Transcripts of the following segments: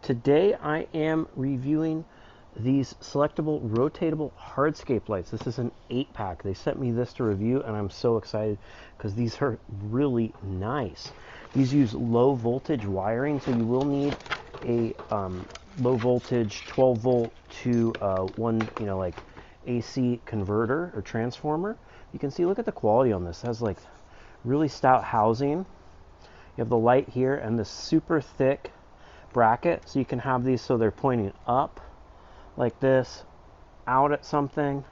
Today I am reviewing these selectable rotatable hardscape lights. This is an 8-pack. They sent me this to review and I'm so excited because these are really nice. These use low voltage wiring, so you will need a low voltage 12 volt to one, like AC converter or transformer. You can see, look at the quality on this. It has like really stout housing. You have the light here and this super thick bracket, so you can have these so they're pointing up like this, out at something,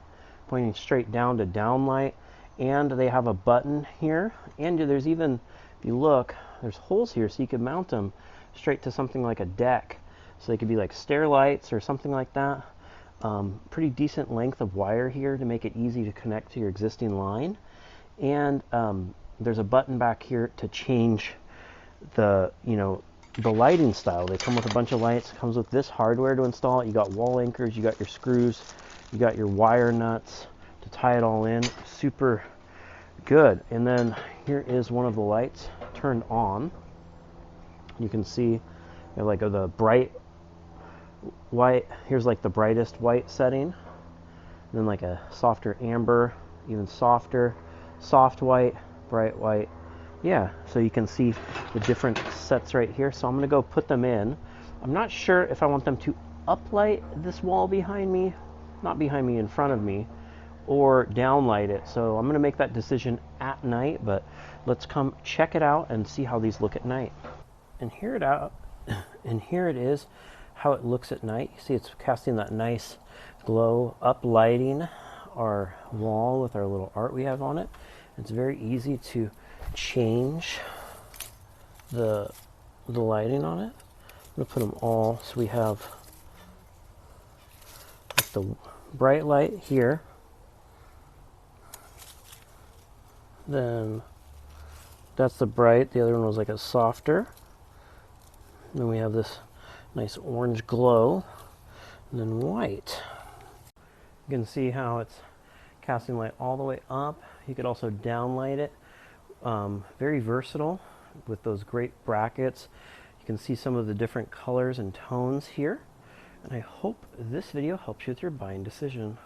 pointing straight down to downlight, and they have a button here, and there's even, if you look, there's holes here so you can mount them straight to something like a deck, so they could be like stair lights or something like that. Pretty decent length of wire here to make it easy to connect to your existing line, and there's a button back here to change the lighting style. They come with a bunch of lights. It comes with this hardware to install it. You got wall anchors, you got your screws, you got your wire nuts to tie it all in. Super good. And then here is one of the lights turned on. You can see like the bright white. Here's like the brightest white setting. And then like a softer amber, even softer, soft white, bright white. Yeah, so you can see the different sets right here. So I'm going to go put them in. I'm not sure if I want them to uplight this wall behind me, not behind me, in front of me, or downlight it. So I'm going to make that decision at night, but let's come check it out and see how these look at night. And here it is, how it looks at night. You see it's casting that nice glow, uplighting our wall with our little art we have on it. It's very easy to change the lighting on it. I'm going to put them all, so we have the bright light here, then that's the bright, the other one was like a softer, and then we have this nice orange glow, and then white. You can see how it's casting light all the way up. You could also downlight it. Very versatile with those great brackets. You can see some of the different colors and tones here. And I hope this video helps you with your buying decision.